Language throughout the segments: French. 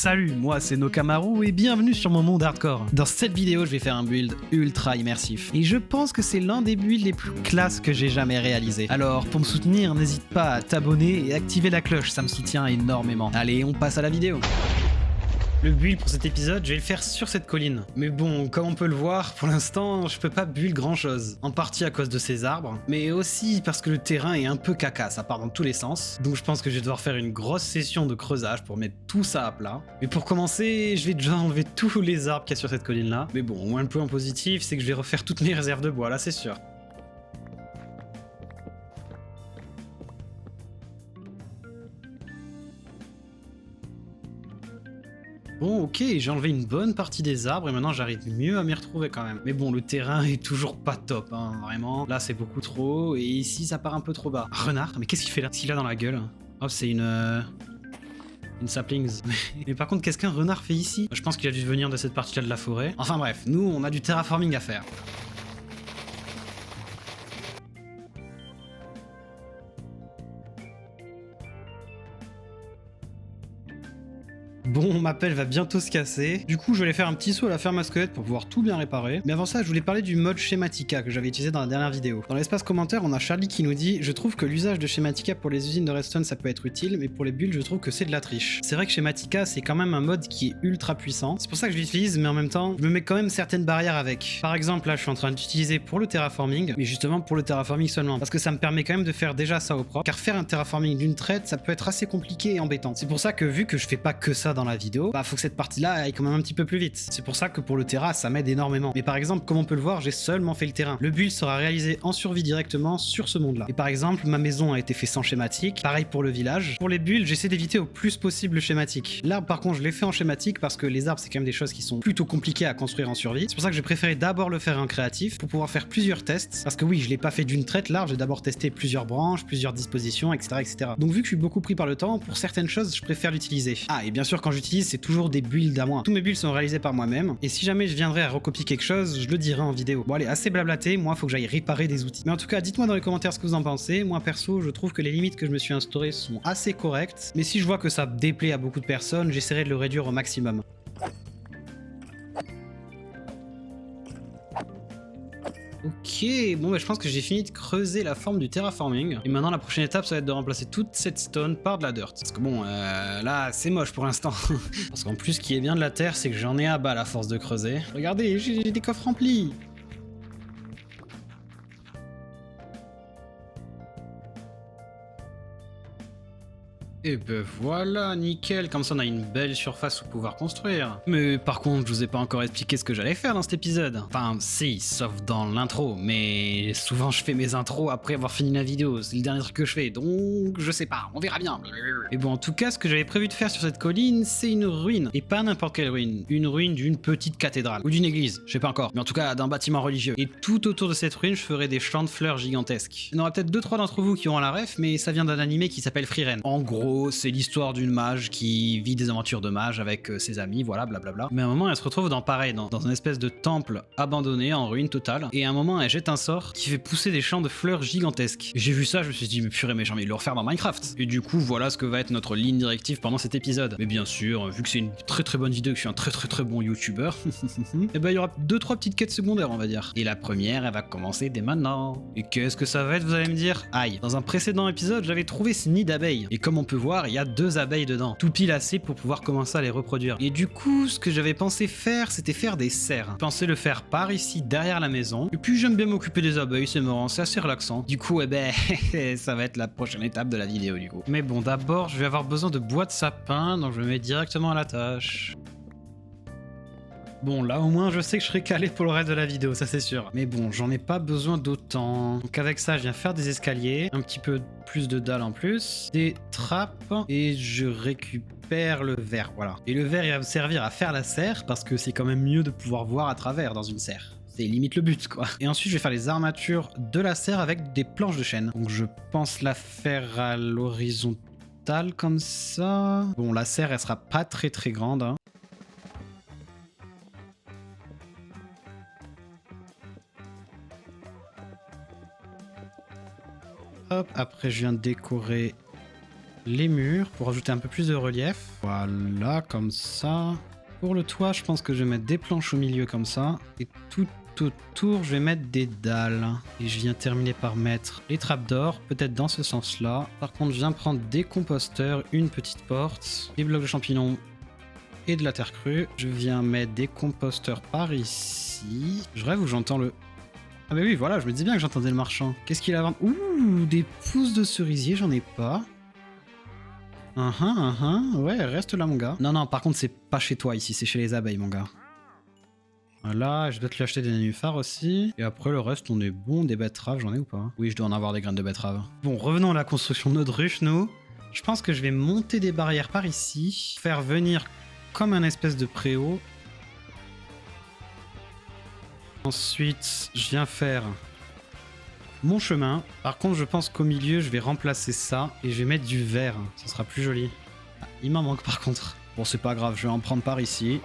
Salut, moi c'est Nokamaru et bienvenue sur mon monde hardcore. Dans cette vidéo, je vais faire un build ultra immersif. Et je pense que c'est l'un des builds les plus classes que j'ai jamais réalisé. Alors pour me soutenir, n'hésite pas à t'abonner et activer la cloche, ça me soutient énormément. Allez, on passe à la vidéo. Le build pour cet épisode, je vais le faire sur cette colline. Mais bon, comme on peut le voir, pour l'instant, je peux pas build grand chose. En partie à cause de ces arbres, mais aussi parce que le terrain est un peu caca, ça part dans tous les sens. Donc je pense que je vais devoir faire une grosse session de creusage pour mettre tout ça à plat. Mais pour commencer, je vais déjà enlever tous les arbres qu'il y a sur cette colline là. Mais bon, au moins le point positif, c'est que je vais refaire toutes mes réserves de bois, là c'est sûr. Bon, ok, j'ai enlevé une bonne partie des arbres et maintenant j'arrive mieux à m'y retrouver quand même. Mais bon, le terrain est toujours pas top, hein, vraiment. Là, c'est beaucoup trop et ici, ça part un peu trop bas. Renard, mais qu'est-ce qu'il fait là? Qu'est-ce qu'il a dans la gueule? Oh, c'est une saplings. Mais par contre, qu'est-ce qu'un renard fait ici? Je pense qu'il a dû venir de cette partie-là de la forêt. Enfin bref, nous, on a du terraforming à faire. Bon, ma pelle va bientôt se casser. Du coup, je vais aller faire un petit saut à la ferme à squelettes pour pouvoir tout bien réparer. Mais avant ça, je voulais parler du mode Schematica que j'avais utilisé dans la dernière vidéo. Dans l'espace commentaire, on a Charlie qui nous dit « Je trouve que l'usage de Schematica pour les usines de redstone, ça peut être utile, mais pour les builds, je trouve que c'est de la triche. » C'est vrai que Schematica, c'est quand même un mode qui est ultra puissant. C'est pour ça que je l'utilise, mais en même temps, je me mets quand même certaines barrières avec. Par exemple, là, je suis en train d'utiliser pour le terraforming, mais justement pour le terraforming seulement. Parce que ça me permet quand même de faire déjà ça au propre. Car faire un terraforming d'une traite, ça peut être assez compliqué et embêtant. C'est pour ça que vu que je fais pas que ça dans la vidéo, bah faut que cette partie-là aille quand même un petit peu plus vite. C'est pour ça que pour le terrain, ça m'aide énormément. Mais par exemple, comme on peut le voir, j'ai seulement fait le terrain. Le build sera réalisé en survie directement sur ce monde-là. Et par exemple, ma maison a été faite sans schématique. Pareil pour le village. Pour les builds, j'essaie d'éviter au plus possible le schématique. L'arbre, par contre, je l'ai fait en schématique parce que les arbres, c'est quand même des choses qui sont plutôt compliquées à construire en survie. C'est pour ça que j'ai préféré d'abord le faire en créatif pour pouvoir faire plusieurs tests. Parce que oui, je l'ai pas fait d'une traite l'arbre, j'ai d'abord testé plusieurs branches, plusieurs dispositions, etc., etc. Donc vu que je suis beaucoup pris par le temps, pour certaines choses, je préfère l'utiliser. Ah, et bien sûr, quand j'utilise, c'est toujours des builds à moi. Tous mes builds sont réalisés par moi-même, et si jamais je viendrais à recopier quelque chose, je le dirai en vidéo. Bon allez, assez blablaté, moi faut que j'aille réparer des outils. Mais en tout cas, dites-moi dans les commentaires ce que vous en pensez. Moi perso, je trouve que les limites que je me suis instaurées sont assez correctes, mais si je vois que ça déplaît à beaucoup de personnes, j'essaierai de le réduire au maximum. Ok, bon bah je pense que j'ai fini de creuser la forme du terraforming. Et maintenant la prochaine étape ça va être de remplacer toute cette stone par de la dirt. Parce que bon, là c'est moche pour l'instant. Parce qu'en plus ce qui est bien de la terre c'est que j'en ai à bas à la force de creuser. Regardez, j'ai des coffres remplis. Et ben voilà, nickel, comme ça on a une belle surface où pouvoir construire. Mais par contre, je vous ai pas encore expliqué ce que j'allais faire dans cet épisode. Enfin, si, sauf dans l'intro, mais souvent je fais mes intros après avoir fini la vidéo, c'est le dernier truc que je fais, donc je sais pas, on verra bien. Et bon, en tout cas, ce que j'avais prévu de faire sur cette colline, c'est une ruine, et pas n'importe quelle ruine, une ruine d'une petite cathédrale, ou d'une église, je sais pas encore, mais en tout cas d'un bâtiment religieux. Et tout autour de cette ruine, je ferai des champs de fleurs gigantesques. Il y en aura peut-être 2-3 d'entre vous qui auront la ref, mais ça vient d'un animé qui s'appelle Frieren. En gros, c'est l'histoire d'une mage qui vit des aventures de mage avec ses amis, voilà, blablabla. Mais à un moment, elle se retrouve dans pareil, dans une espèce de temple abandonné, en ruine totale. Et à un moment, elle jette un sort qui fait pousser des champs de fleurs gigantesques. J'ai vu ça, je me suis dit, mais purée, mais j'ai envie de le refaire dans Minecraft. Et du coup, voilà ce que va être notre ligne directive pendant cet épisode. Mais bien sûr, vu que c'est une très bonne vidéo, que je suis un très bon youtubeur, et ben il y aura 2-3 petites quêtes secondaires, on va dire. Et la première, elle va commencer dès maintenant. Et qu'est-ce que ça va être, vous allez me dire? Aïe, dans un précédent épisode, j'avais trouvé ce nid d'abeilles. Et comme on peut voir, il y a 2 abeilles dedans, tout pile assez pour pouvoir commencer à les reproduire. Et du coup, ce que j'avais pensé faire, c'était faire des serres. Je pensais le faire par ici, derrière la maison. Et puis j'aime bien m'occuper des abeilles, c'est marrant, c'est assez relaxant. Du coup, eh ben, ça va être la prochaine étape de la vidéo du coup. Mais bon, d'abord, je vais avoir besoin de bois de sapin, donc je me mets directement à la tâche. Bon, là au moins je sais que je serai calé pour le reste de la vidéo, ça c'est sûr. Mais bon, j'en ai pas besoin d'autant. Donc avec ça, je viens faire des escaliers, un petit peu plus de dalles en plus, des trappes, et je récupère le verre, voilà. Et le verre, il va me servir à faire la serre, parce que c'est quand même mieux de pouvoir voir à travers dans une serre. C'est limite le but, quoi. Et ensuite, je vais faire les armatures de la serre avec des planches de chêne. Donc je pense la faire à l'horizontale, comme ça. Bon, la serre, elle sera pas très grande, hein. Hop, après je viens décorer les murs pour ajouter un peu plus de relief. Voilà, comme ça. Pour le toit, je pense que je vais mettre des planches au milieu comme ça. Et tout autour, je vais mettre des dalles. Et je viens terminer par mettre les trappes d'or, peut-être dans ce sens-là. Par contre, je viens prendre des composteurs, une petite porte, des blocs de champignons et de la terre crue. Je viens mettre des composteurs par ici. Je rêve où j'entends le... Ah bah oui, voilà, je me dis bien que j'entendais le marchand. Qu'est-ce qu'il a à vendre? Ouh, des pousses de cerisier, j'en ai pas. Ouais, reste là mon gars. Non, non, par contre c'est pas chez toi ici, c'est chez les abeilles mon gars. Voilà, je dois te lui acheter des nénuphars aussi. Et après le reste on est bon, des betteraves, j'en ai ou pas? Oui, je dois en avoir des graines de betteraves. Bon, revenons à la construction de notre ruche, nous. Je pense que je vais monter des barrières par ici, faire venir comme un espèce de préau. Ensuite, je viens faire mon chemin. Par contre, je pense qu'au milieu, je vais remplacer ça et je vais mettre du verre. Ça sera plus joli. Ah, il m'en manque par contre. Bon, c'est pas grave, je vais en prendre par ici.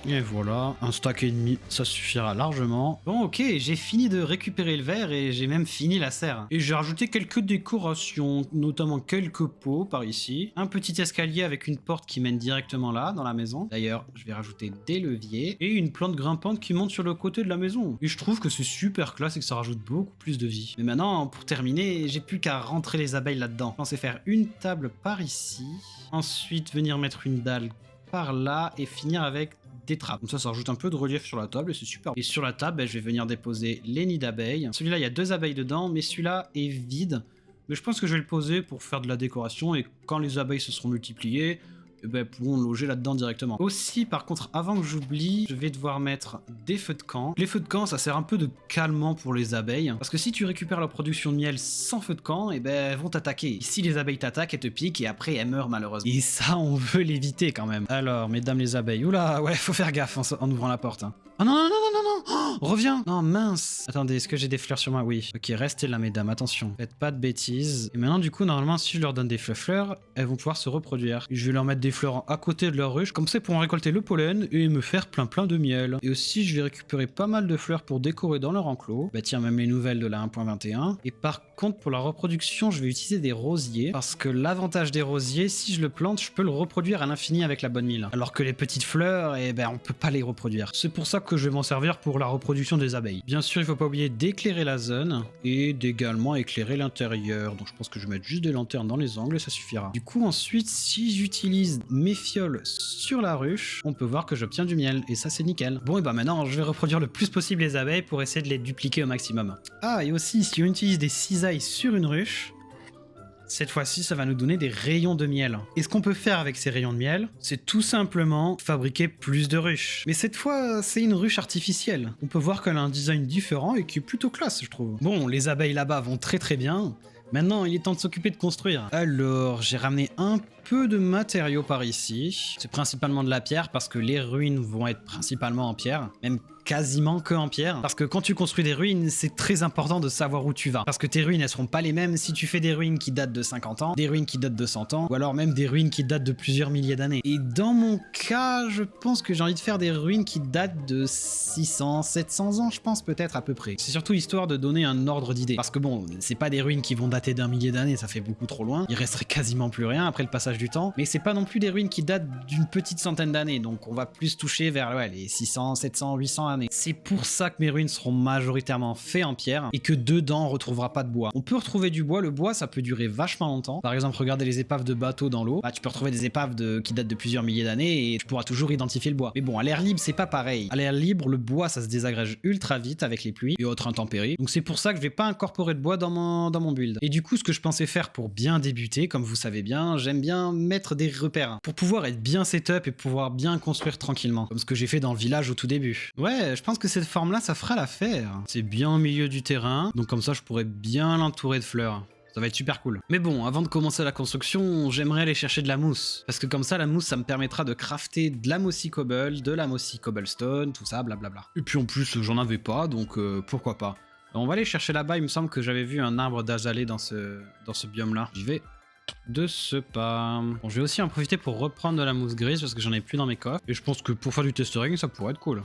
Et voilà, un stack et demi, ça suffira largement. Bon, ok, j'ai fini de récupérer le verre et j'ai même fini la serre. Et j'ai rajouté quelques décorations, notamment quelques pots par ici. Un petit escalier avec une porte qui mène directement là, dans la maison. D'ailleurs, je vais rajouter des leviers et une plante grimpante qui monte sur le côté de la maison. Et je trouve que c'est super classe et que ça rajoute beaucoup plus de vie. Mais maintenant, pour terminer, j'ai plus qu'à rentrer les abeilles là-dedans. Je pensais faire une table par ici. Ensuite, venir mettre une dalle par là et finir avec des trappes. Comme ça rajoute un peu de relief sur la table et c'est super. Et sur la table, je vais venir déposer les nids d'abeilles. Celui-là, il y a 2 abeilles dedans, mais celui-là est vide. Mais je pense que je vais le poser pour faire de la décoration et quand les abeilles se seront multipliées, pourront loger là-dedans directement. Aussi, par contre, avant que j'oublie, je vais devoir mettre des feux de camp. Les feux de camp, ça sert un peu de calmant pour les abeilles. Parce que si tu récupères la production de miel sans feu de camp, elles vont t'attaquer. Si les abeilles t'attaquent, elles te piquent et après elles meurent malheureusement. Et ça, on veut l'éviter quand même. Alors, mesdames les abeilles, oula, ouais, faut faire gaffe en ouvrant la porte. Hein. Oh non, non, non, non, non, non, oh, reviens. Non, mince. Attendez, est-ce que j'ai des fleurs sur moi? Oui. Ok, restez là, mesdames, attention. Faites pas de bêtises. Et maintenant, du coup, normalement, si je leur donne des fleurs, elles vont pouvoir se reproduire. Je vais leur mettre des fleurs à côté de leur ruche, comme ça ils pourront récolter le pollen et me faire plein de miel. Et aussi je vais récupérer pas mal de fleurs pour décorer dans leur enclos. Bah tiens, même les nouvelles de la 1.21. Et par contre pour la reproduction je vais utiliser des rosiers, parce que l'avantage des rosiers, si je le plante, je peux le reproduire à l'infini avec la bonne mille. Alors que les petites fleurs, on peut pas les reproduire. C'est pour ça que je vais m'en servir pour la reproduction des abeilles. Bien sûr il faut pas oublier d'éclairer la zone et d'également éclairer l'intérieur. Donc je pense que je vais mettre juste des lanternes dans les angles et ça suffira. Du coup ensuite si j'utilise mes fioles sur la ruche, on peut voir que j'obtiens du miel et ça c'est nickel. Bon et maintenant je vais reproduire le plus possible les abeilles pour essayer de les dupliquer au maximum. Ah et aussi si on utilise des cisailles sur une ruche, cette fois-ci ça va nous donner des rayons de miel. Et ce qu'on peut faire avec ces rayons de miel, c'est tout simplement fabriquer plus de ruches. Mais cette fois c'est une ruche artificielle. On peut voir qu'elle a un design différent et qui est plutôt classe je trouve. Bon les abeilles là-bas vont très bien. Maintenant, il est temps de s'occuper de construire. Alors, j'ai ramené un peu de matériaux par ici. C'est principalement de la pierre parce que les ruines vont être principalement en pierre. Même quasiment que en pierre. Parce que quand tu construis des ruines, c'est très important de savoir où tu vas. Parce que tes ruines, elles seront pas les mêmes si tu fais des ruines qui datent de 50 ans, des ruines qui datent de 100 ans, ou alors même des ruines qui datent de plusieurs milliers d'années. Et dans mon cas, je pense que j'ai envie de faire des ruines qui datent de 600, 700 ans, je pense peut-être à peu près. C'est surtout histoire de donner un ordre d'idée. Parce que bon, c'est pas des ruines qui vont dater d'un millier d'années, ça fait beaucoup trop loin. Il resterait quasiment plus rien après le passage du temps. Mais c'est pas non plus des ruines qui datent d'une petite centaine d'années. Donc on va plus toucher vers les 600, 700, 800 années. C'est pour ça que mes ruines seront majoritairement faites en pierre et que dedans on retrouvera pas de bois. On peut retrouver du bois, le bois ça peut durer vachement longtemps. Par exemple, regardez les épaves de bateaux dans l'eau. Tu peux retrouver des épaves qui datent de plusieurs milliers d'années et tu pourras toujours identifier le bois. Mais bon, à l'air libre, c'est pas pareil. À l'air libre, le bois ça se désagrège ultra vite avec les pluies et autres intempéries. Donc c'est pour ça que je vais pas incorporer de bois dans mon build. Et du coup, ce que je pensais faire pour bien débuter, comme vous savez bien, j'aime bien mettre des repères pour pouvoir être bien setup et pouvoir bien construire tranquillement. Comme ce que j'ai fait dans le village au tout début. Ouais, je pense que cette forme-là, ça fera l'affaire. C'est bien au milieu du terrain, donc comme ça, je pourrais bien l'entourer de fleurs. Ça va être super cool. Mais bon, avant de commencer la construction, j'aimerais aller chercher de la mousse. Parce que comme ça, la mousse, ça me permettra de crafter de la mossy cobble, de la mossy cobblestone, tout ça, blablabla. Et puis en plus, j'en avais pas, donc pourquoi pas. On va aller chercher là-bas, il me semble que j'avais vu un arbre d'azalée dans ce biome-là. J'y vais de ce pas. Bon, je vais aussi en profiter pour reprendre de la mousse grise parce que j'en ai plus dans mes coffres. Et je pense que pour faire du testering, ça pourrait être cool.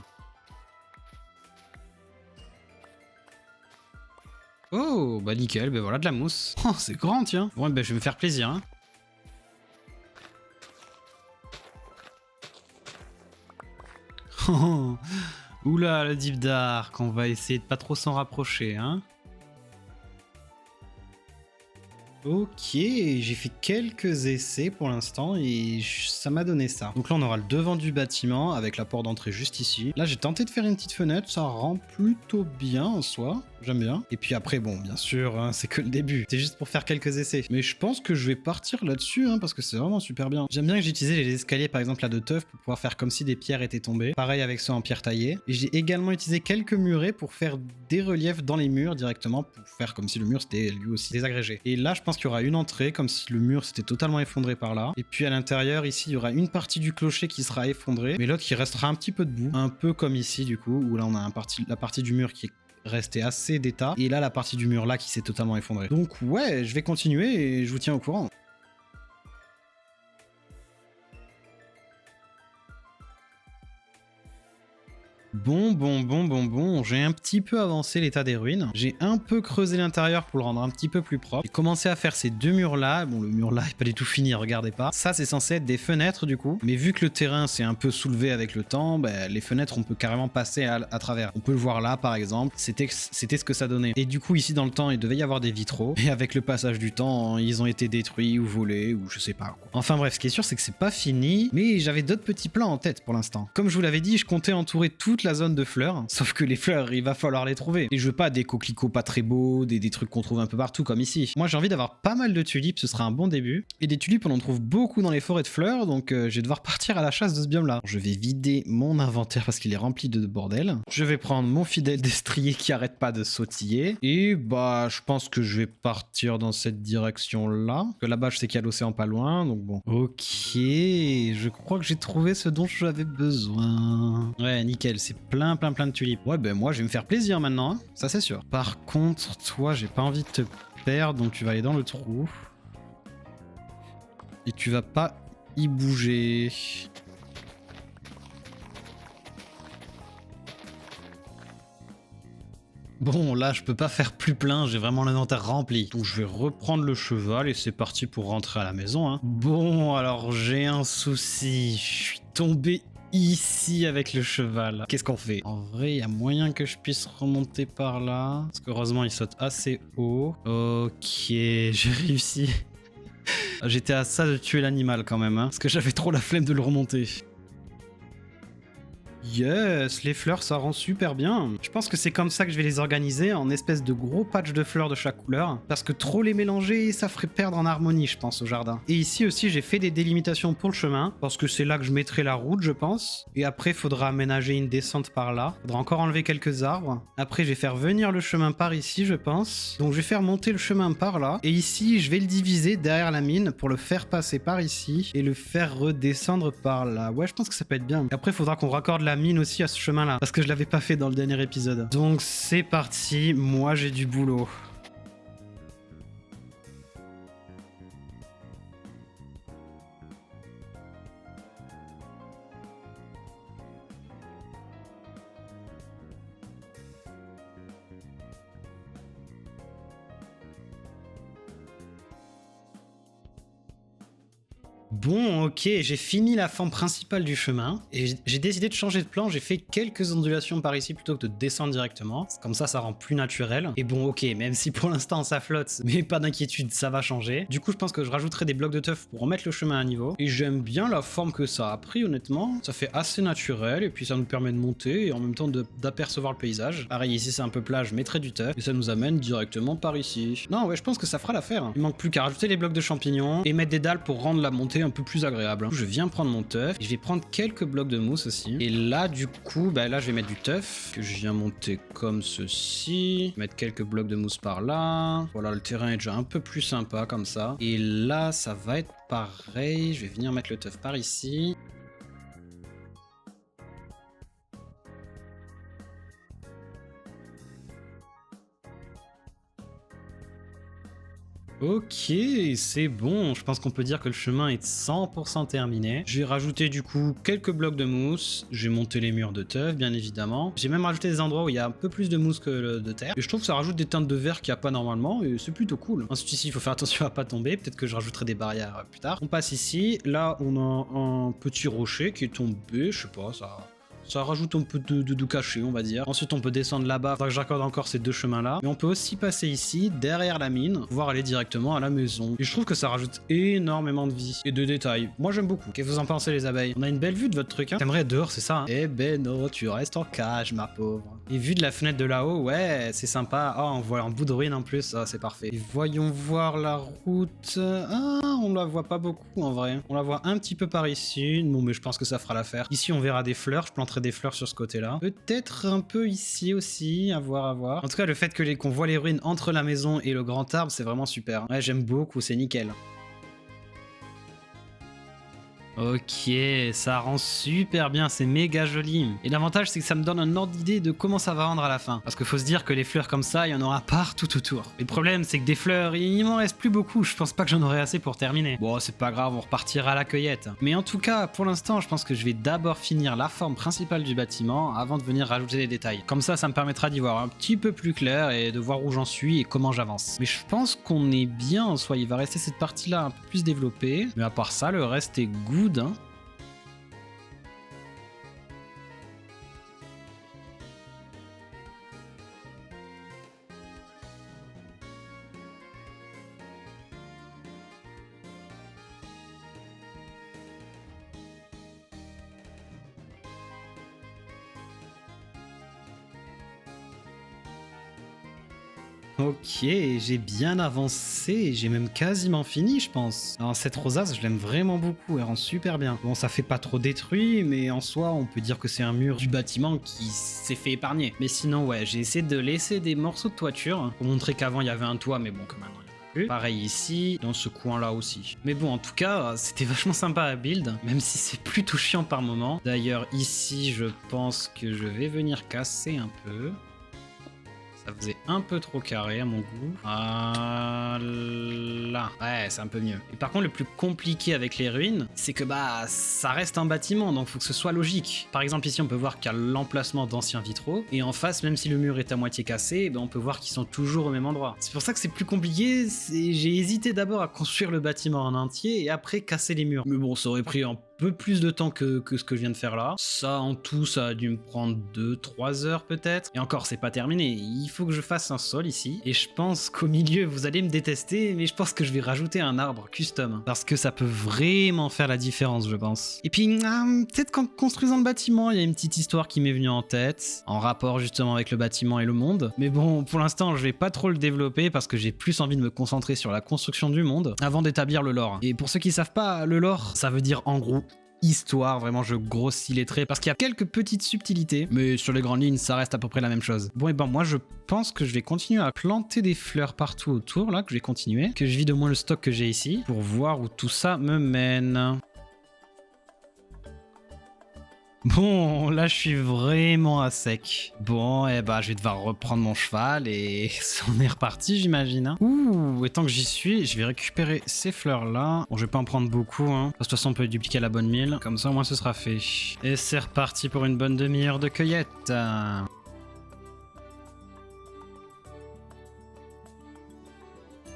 Oh, bah nickel, bah voilà de la mousse. Oh, c'est grand, tiens. Bon, bah je vais me faire plaisir, hein. Oh, oula, le Deep Dark, on va essayer de pas trop s'en rapprocher, hein. Ok, j'ai fait quelques essais pour l'instant et ça m'a donné ça. Donc là on aura le devant du bâtiment avec la porte d'entrée juste ici. Là j'ai tenté de faire une petite fenêtre, ça rend plutôt bien en soi, j'aime bien. Et puis après bon bien sûr hein, c'est que le début, c'est juste pour faire quelques essais. Mais je pense que je vais partir là-dessus hein, parce que c'est vraiment super bien. J'aime bien que j'ai utilisé les escaliers par exemple là de teuf pour pouvoir faire comme si des pierres étaient tombées. Pareil avec ceux en pierre taillée. Et j'ai également utilisé quelques murets pour faire des reliefs dans les murs directement pour faire comme si le mur c'était lui aussi désagrégé. Et là je pense qu'il y aura une entrée comme si le mur s'était totalement effondré par là. Et puis à l'intérieur ici il y aura une partie du clocher qui sera effondrée mais l'autre qui restera un petit peu debout. Un peu comme ici du coup où là on a la partie du mur qui est restée assez d'état et là la partie du mur là qui s'est totalement effondrée. Donc ouais je vais continuer et je vous tiens au courant. Bon, j'ai un petit peu avancé l'état des ruines. J'ai un peu creusé l'intérieur pour le rendre un petit peu plus propre. J'ai commencé à faire ces deux murs là. Bon, le mur là est pas du tout fini, regardez pas. Ça, c'est censé être des fenêtres du coup. Mais vu que le terrain s'est un peu soulevé avec le temps, bah, les fenêtres, on peut carrément passer à travers. On peut le voir là, par exemple. C'était ce que ça donnait. Et du coup, ici dans le temps, il devait y avoir des vitraux. Et avec le passage du temps, ils ont été détruits ou volés ou je sais pas quoi. Enfin bref, ce qui est sûr, c'est que c'est pas fini. Mais j'avais d'autres petits plans en tête pour l'instant. Comme je vous l'avais dit, je comptais entourer toute la zone de fleurs, sauf que les fleurs, il va falloir les trouver. Et je veux pas des coquelicots pas très beaux, des trucs qu'on trouve un peu partout comme ici. Moi j'ai envie d'avoir pas mal de tulipes, ce sera un bon début. Et des tulipes on en trouve beaucoup dans les forêts de fleurs, donc je vais devoir partir à la chasse de ce biome là. Je vais vider mon inventaire parce qu'il est rempli de bordel. Je vais prendre mon fidèle destrier qui arrête pas de sautiller. Et bah je pense que je vais partir dans cette direction là. Que là-bas je sais qu'il y a l'océan pas loin, donc bon. Ok, je crois que j'ai trouvé ce dont j'avais besoin. Ouais nickel, c'est plein de tulipes. Ouais, ben moi, je vais me faire plaisir maintenant, hein, ça c'est sûr. Par contre, toi, j'ai pas envie de te perdre, donc tu vas aller dans le trou. Et tu vas pas y bouger. Bon, là, je peux pas faire plus plein, j'ai vraiment l'inventaire rempli. Donc, je vais reprendre le cheval et c'est parti pour rentrer à la maison. Hein. Bon, alors, j'ai un souci. Je suis tombé ici avec le cheval. Qu'est-ce qu'on fait? En vrai, il y a moyen que je puisse remonter par là. Parce qu'heureusement, il saute assez haut. Ok, j'ai réussi. J'étais à ça de tuer l'animal quand même, hein, parce que j'avais trop la flemme de le remonter. Yes, les fleurs ça rend super bien. Je pense que c'est comme ça que je vais les organiser en espèce de gros patch de fleurs de chaque couleur. Parce que trop les mélanger, ça ferait perdre en harmonie je pense au jardin. Et ici aussi j'ai fait des délimitations pour le chemin. Parce que c'est là que je mettrai la route je pense. Et après il faudra aménager une descente par là. Il faudra encore enlever quelques arbres. Après je vais faire venir le chemin par ici je pense. Donc je vais faire monter le chemin par là. Et ici je vais le diviser derrière la mine pour le faire passer par ici. Et le faire redescendre par là. Ouais je pense que ça peut être bien. Et après il faudra qu'on raccorde la mine aussi à ce chemin là parce que je l'avais pas fait dans le dernier épisode. Donc c'est parti, moi j'ai du boulot. Bon, ok, j'ai fini la forme principale du chemin et j'ai décidé de changer de plan. J'ai fait quelques ondulations par ici plutôt que de descendre directement. Comme ça rend plus naturel. Et bon, ok, même si pour l'instant ça flotte, mais pas d'inquiétude, ça va changer. Du coup, je pense que je rajouterai des blocs de teuf pour remettre le chemin à niveau. Et j'aime bien la forme que ça a pris, honnêtement. Ça fait assez naturel et puis ça nous permet de monter et en même temps d'apercevoir le paysage. Pareil, ici c'est un peu plat, je mettrai du teuf et ça nous amène directement par ici. Non, ouais, je pense que ça fera l'affaire. Il manque plus qu'à rajouter les blocs de champignons et mettre des dalles pour rendre la montée un peu plus agréable. Je viens prendre mon teuf et je vais prendre quelques blocs de mousse aussi. Et là, du coup, bah là, je vais mettre du teuf que je viens monter comme ceci. Mettre quelques blocs de mousse par là. Voilà, le terrain est déjà un peu plus sympa comme ça. Et là, ça va être pareil. Je vais venir mettre le teuf par ici. Ok, c'est bon. Je pense qu'on peut dire que le chemin est 100% terminé. J'ai rajouté du coup quelques blocs de mousse. J'ai monté les murs de teuf, bien évidemment. J'ai même rajouté des endroits où il y a un peu plus de mousse que de terre. Et je trouve que ça rajoute des teintes de verre qu'il n'y a pas normalement. Et c'est plutôt cool. Ensuite ici, il faut faire attention à pas tomber. Peut-être que je rajouterai des barrières plus tard. On passe ici. Là, on a un petit rocher qui est tombé. Je sais pas, ça rajoute un peu de cachet, on va dire. Ensuite, on peut descendre là-bas. Faudra que j'accorde encore ces deux chemins-là. Mais on peut aussi passer ici, derrière la mine, pour pouvoir aller directement à la maison. Et je trouve que ça rajoute énormément de vie et de détails. Moi, j'aime beaucoup. Qu'est-ce que vous en pensez, les abeilles? On a une belle vue de votre truc, hein? T'aimerais être dehors, c'est ça, hein? Eh ben non, tu restes en cage, ma pauvre. Et vue de la fenêtre de là-haut, ouais, c'est sympa. Oh, on voit un bout de ruine en plus. Ah, c'est parfait. Et voyons voir la route. Ah, on la voit pas beaucoup, en vrai. On la voit un petit peu par ici. Bon, mais je pense que ça fera l'affaire. Ici, on verra des fleurs. Je planterai des fleurs sur ce côté-là. Peut-être un peu ici aussi, à voir, à voir. En tout cas, le fait que qu'on voit les ruines entre la maison et le grand arbre, c'est vraiment super. Ouais, j'aime beaucoup, c'est nickel. Ok, ça rend super bien, c'est méga joli. Et l'avantage, c'est que ça me donne un ordre d'idée de comment ça va rendre à la fin. Parce qu'il faut se dire que les fleurs comme ça, il y en aura partout autour. Et le problème, c'est que des fleurs, il m'en reste plus beaucoup. Je pense pas que j'en aurai assez pour terminer. Bon, c'est pas grave, on repartira à la cueillette. Mais en tout cas, pour l'instant, je pense que je vais d'abord finir la forme principale du bâtiment avant de venir rajouter des détails. Comme ça me permettra d'y voir un petit peu plus clair et de voir où j'en suis et comment j'avance. Mais je pense qu'on est bien en soi. Il va rester cette partie-là un peu plus développée. Mais à part ça, le reste est good. Hein. Ok, j'ai bien avancé, j'ai même quasiment fini, je pense. Alors cette rosace, je l'aime vraiment beaucoup, elle rend super bien. Bon, ça fait pas trop détruit, mais en soi, on peut dire que c'est un mur du bâtiment qui s'est fait épargner. Mais sinon, ouais, j'ai essayé de laisser des morceaux de toiture pour montrer qu'avant il y avait un toit, mais bon, que maintenant il n'y en a plus. Pareil ici, dans ce coin-là aussi. Mais bon, en tout cas, c'était vachement sympa à build, même si c'est plutôt chiant par moment. D'ailleurs, ici, je pense que je vais venir casser un peu. Ça faisait un peu trop carré à mon goût. Voilà. Ouais, c'est un peu mieux. Et par contre, le plus compliqué avec les ruines, c'est que bah ça reste un bâtiment, donc faut que ce soit logique. Par exemple, ici, on peut voir qu'il y a l'emplacement d'anciens vitraux. Et en face, même si le mur est à moitié cassé, ben, on peut voir qu'ils sont toujours au même endroit. C'est pour ça que c'est plus compliqué. J'ai hésité d'abord à construire le bâtiment en entier et après casser les murs. Mais bon, ça aurait pris un peu plus de temps que ce que je viens de faire là. Ça, en tout, ça a dû me prendre 2-3 heures peut-être. Et encore, c'est pas terminé. Il faut que je fasse un sol ici. Et je pense qu'au milieu, vous allez me détester, mais je pense que je vais rajouter un arbre custom. Parce que ça peut vraiment faire la différence, je pense. Et puis, peut-être qu'en construisant le bâtiment, il y a une petite histoire qui m'est venue en tête, en rapport justement avec le bâtiment et le monde. Mais bon, pour l'instant, je vais pas trop le développer parce que j'ai plus envie de me concentrer sur la construction du monde avant d'établir le lore. Et pour ceux qui savent pas, le lore, ça veut dire en gros histoire, vraiment je grossis les traits parce qu'il y a quelques petites subtilités, mais sur les grandes lignes ça reste à peu près la même chose. Bon et ben moi je pense que je vais continuer à planter des fleurs partout autour là, que je vais continuer, que je vide au moins le stock que j'ai ici pour voir où tout ça me mène. Bon, là je suis vraiment à sec. Bon, et bah je vais devoir reprendre mon cheval et on est reparti j'imagine. Hein. Ouh, et tant que j'y suis, je vais récupérer ces fleurs là. Bon, je vais pas en prendre beaucoup, hein. De toute façon, on peut dupliquer la bonne mille. Comme ça, au moins ce sera fait. Et c'est reparti pour une bonne demi-heure de cueillette.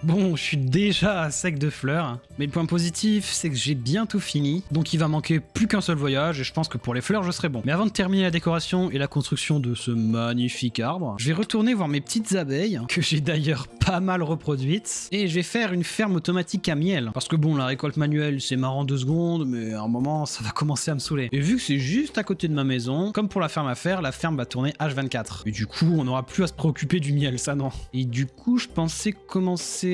Bon, je suis déjà à sec de fleurs, mais le point positif, c'est que j'ai bientôt fini, donc il va manquer plus qu'un seul voyage, et je pense que pour les fleurs, je serai bon. Mais avant de terminer la décoration et la construction de ce magnifique arbre, je vais retourner voir mes petites abeilles, que j'ai d'ailleurs pas mal reproduites, et je vais faire une ferme automatique à miel. Parce que bon, la récolte manuelle, c'est marrant 2 secondes, mais à un moment, ça va commencer à me saouler. Et vu que c'est juste à côté de ma maison, comme pour la ferme à faire, la ferme va tourner H24. Et du coup, on n'aura plus à se préoccuper du miel, ça non. Et du coup, je pensais commencer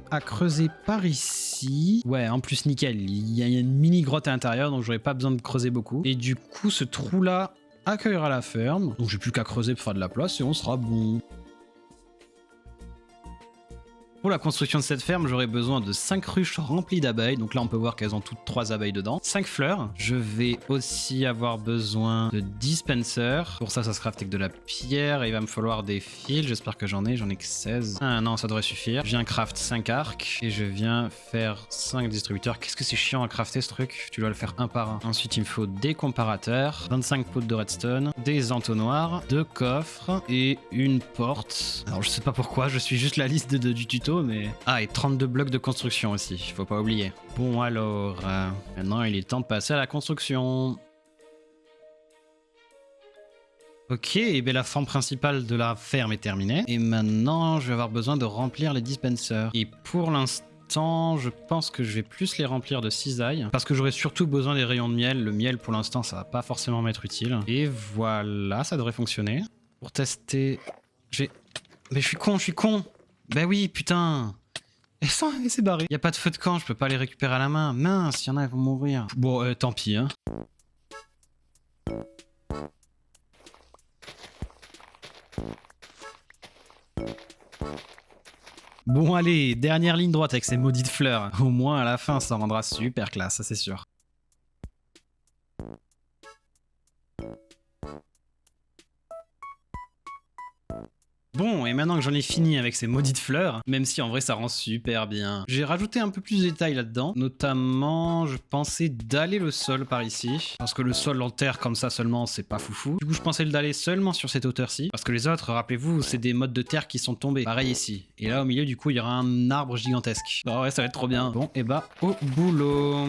à creuser par ici. Ouais, en plus nickel, il y a une mini grotte à l'intérieur, donc j'aurais pas besoin de creuser beaucoup. Et du coup, ce trou là accueillera la ferme, donc j'ai plus qu'à creuser pour faire de la place et on sera bon. Pour la construction de cette ferme, j'aurai besoin de 5 ruches remplies d'abeilles. Donc là, on peut voir qu'elles ont toutes 3 abeilles dedans. 5 fleurs. Je vais aussi avoir besoin de dispensers. Pour ça, ça se craft avec de la pierre. Et il va me falloir des fils. J'espère que j'en ai que 16. Ah non, ça devrait suffire. Je viens craft 5 arcs. Et je viens faire 5 distributeurs. Qu'est-ce que c'est chiant à crafter ce truc. Tu dois le faire un par un. Ensuite, il me faut des comparateurs. 25 pots de redstone. Des entonnoirs. 2 coffres. Et une porte. Alors, je sais pas pourquoi. Je suis juste la liste du tuto. Mais... Ah, et 32 blocs de construction aussi, faut pas oublier. Bon alors, maintenant il est temps de passer à la construction. Ok, et bien la forme principale de la ferme est terminée. Et maintenant, je vais avoir besoin de remplir les dispensers. Et pour l'instant, je pense que je vais plus les remplir de cisaille. Parce que j'aurai surtout besoin des rayons de miel. Le miel, pour l'instant, ça va pas forcément m'être utile. Et voilà, ça devrait fonctionner. Pour tester... Mais je suis con. Bah oui, putain. Et c'est barré. Y a pas de feu de camp, je peux pas les récupérer à la main. Mince, y en a, ils vont mourir. Bon, tant pis, hein. Bon, allez, dernière ligne droite avec ces maudites fleurs. Au moins, à la fin, ça rendra super classe, ça c'est sûr. Bon, et maintenant que j'en ai fini avec ces maudites fleurs, même si en vrai ça rend super bien, j'ai rajouté un peu plus de détails là-dedans. Notamment, je pensais daller le sol par ici, parce que le sol en terre comme ça seulement, c'est pas foufou. Du coup, je pensais le daller seulement sur cette hauteur-ci, parce que les autres, rappelez-vous, c'est des modes de terre qui sont tombés. Pareil ici. Et là, au milieu, du coup, il y aura un arbre gigantesque. Oh ouais, ça va être trop bien. Bon, et bah, au boulot.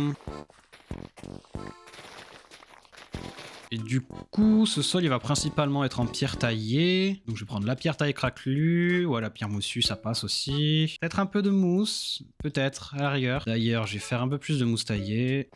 Et du coup, ce sol, il va principalement être en pierre taillée. Donc je vais prendre la pierre taillée craquelue. Ouais, la pierre moussue, ça passe aussi. Peut-être un peu de mousse. Peut-être, à la rigueur. D'ailleurs, je vais faire un peu plus de mousse taillée.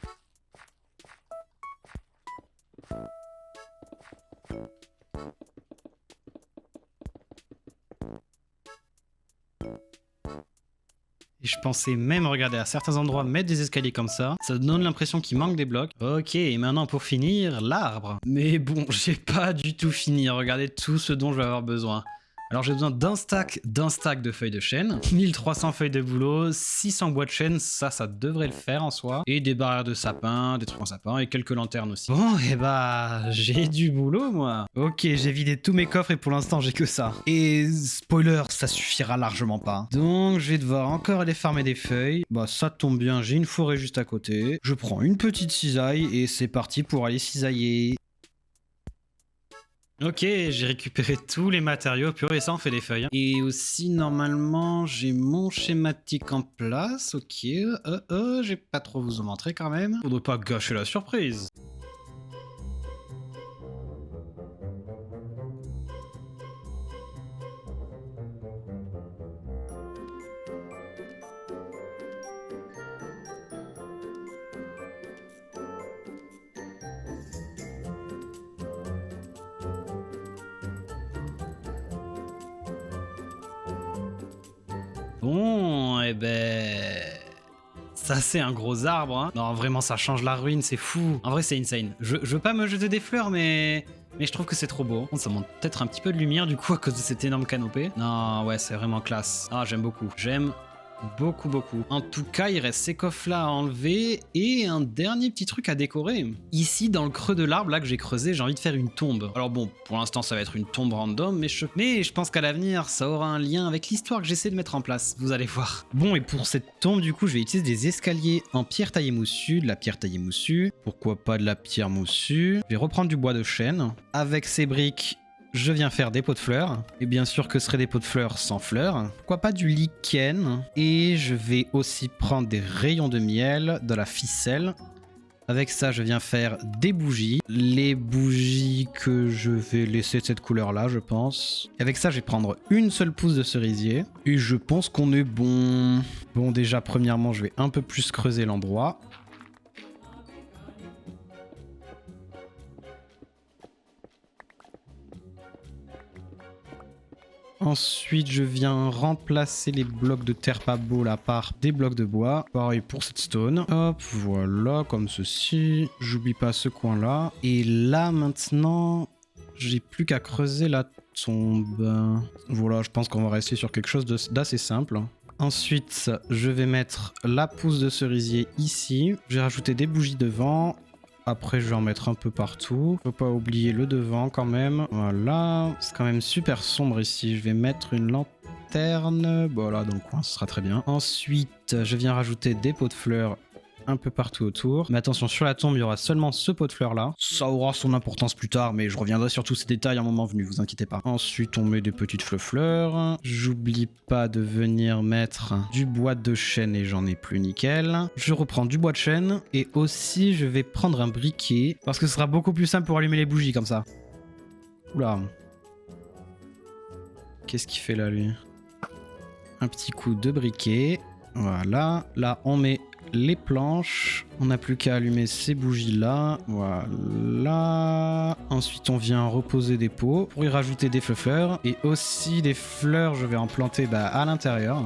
Et je pensais même, regarder à certains endroits, mettre des escaliers comme ça. Ça donne l'impression qu'il manque des blocs. Ok, et maintenant pour finir, l'arbre. Mais bon, j'ai pas du tout fini. Regardez tout ce dont je vais avoir besoin. Alors j'ai besoin d'un stack de feuilles de chêne, 1300 feuilles de bouleau, 600 bois de chêne, ça devrait le faire en soi, et des barrières de sapin, des trucs en sapin, et quelques lanternes aussi. Bon, et bah, j'ai du boulot, moi. Ok, j'ai vidé tous mes coffres, et pour l'instant, j'ai que ça. Et spoiler, ça suffira largement pas. Donc, je vais devoir encore aller farmer des feuilles. Bah, ça tombe bien, j'ai une forêt juste à côté. Je prends une petite cisaille, et c'est parti pour aller cisailler. Ok, j'ai récupéré tous les matériaux, purée, ça en fait des feuilles. Et aussi, normalement, j'ai mon schématique en place, ok. Je vais pas trop vous en montrer quand même. Faudrait pas gâcher la surprise. Bon, et ben... Ça, c'est un gros arbre, hein. Non, vraiment, ça change la ruine, c'est fou. En vrai, c'est insane. Je veux pas me jeter des fleurs, mais je trouve que c'est trop beau. Ça monte peut-être un petit peu de lumière, du coup, à cause de cette énorme canopée. Non, ouais, c'est vraiment classe. Ah, j'aime beaucoup. J'aime beaucoup. En tout cas, il reste ces coffres-là à enlever et un dernier petit truc à décorer. Ici, dans le creux de l'arbre, là, que j'ai creusé, j'ai envie de faire une tombe. Alors bon, pour l'instant, ça va être une tombe random, mais je pense qu'à l'avenir, ça aura un lien avec l'histoire que j'essaie de mettre en place. Vous allez voir. Bon, et pour cette tombe, du coup, je vais utiliser des escaliers en pierre taillée moussue, de la pierre taillée moussue. Pourquoi pas de la pierre moussue? Je vais reprendre du bois de chêne. Avec ces briques, je viens faire des pots de fleurs. Et bien sûr que ce seraient des pots de fleurs sans fleurs. Pourquoi pas du lichen. Et je vais aussi prendre des rayons de miel, de la ficelle. Avec ça, je viens faire des bougies. Les bougies que je vais laisser de cette couleur-là, je pense. Et avec ça, je vais prendre une seule pousse de cerisier. Et je pense qu'on est bon. Bon, déjà, premièrement, je vais un peu plus creuser l'endroit. Ensuite, je viens remplacer les blocs de terre pas beau là par des blocs de bois. Pareil pour cette stone. Hop, voilà, comme ceci. J'oublie pas ce coin-là. Et là, maintenant, j'ai plus qu'à creuser la tombe. Voilà, je pense qu'on va rester sur quelque chose d'assez simple. Ensuite, je vais mettre la pousse de cerisier ici. Je vais rajouter des bougies devant. Après, je vais en mettre un peu partout. Faut pas oublier le devant quand même. Voilà. C'est quand même super sombre ici. Je vais mettre une lanterne. Voilà, dans le coin, ce sera très bien. Ensuite, je viens rajouter des pots de fleurs un peu partout autour. Mais attention, sur la tombe, il y aura seulement ce pot de fleurs là. Ça aura son importance plus tard, mais je reviendrai sur tous ces détails à un moment venu, vous inquiétez pas. Ensuite, on met des petites fleurs. J'oublie pas de venir mettre du bois de chêne et j'en ai plus, nickel. Je reprends du bois de chêne et aussi je vais prendre un briquet parce que ce sera beaucoup plus simple pour allumer les bougies comme ça. Oula. Qu'est-ce qu'il fait là, lui? Un petit coup de briquet. Voilà. Là, on met les planches. On n'a plus qu'à allumer ces bougies-là. Voilà. Ensuite, on vient reposer des pots pour y rajouter des fleurs. Et aussi des fleurs, je vais en planter à l'intérieur.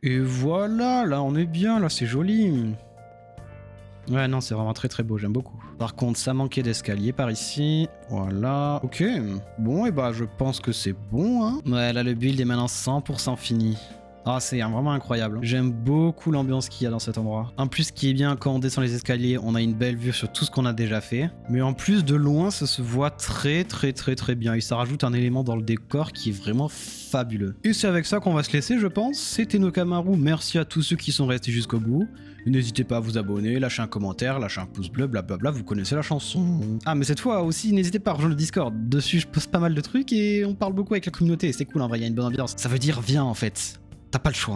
Et voilà, là, on est bien. Là, c'est joli. Ouais, non, c'est vraiment très très beau, j'aime beaucoup. Par contre, ça manquait d'escalier par ici. Voilà. Ok. Bon, et je pense que c'est bon, hein. Ouais, là, le build est maintenant 100% fini. Ah, c'est vraiment incroyable. J'aime beaucoup l'ambiance qu'il y a dans cet endroit. En plus, ce qui est bien, quand on descend les escaliers, on a une belle vue sur tout ce qu'on a déjà fait. Mais en plus, de loin, ça se voit très bien. Et ça rajoute un élément dans le décor qui est vraiment fabuleux. Et c'est avec ça qu'on va se laisser, je pense. C'était Nokamaru. Merci à tous ceux qui sont restés jusqu'au bout. N'hésitez pas à vous abonner, lâcher un commentaire, lâcher un pouce bleu, blablabla, vous connaissez la chanson. Ah, mais cette fois aussi, n'hésitez pas à rejoindre le Discord. Dessus, je poste pas mal de trucs et on parle beaucoup avec la communauté. C'est cool, en vrai, il y a une bonne ambiance. Ça veut dire viens, en fait. T'as pas le choix.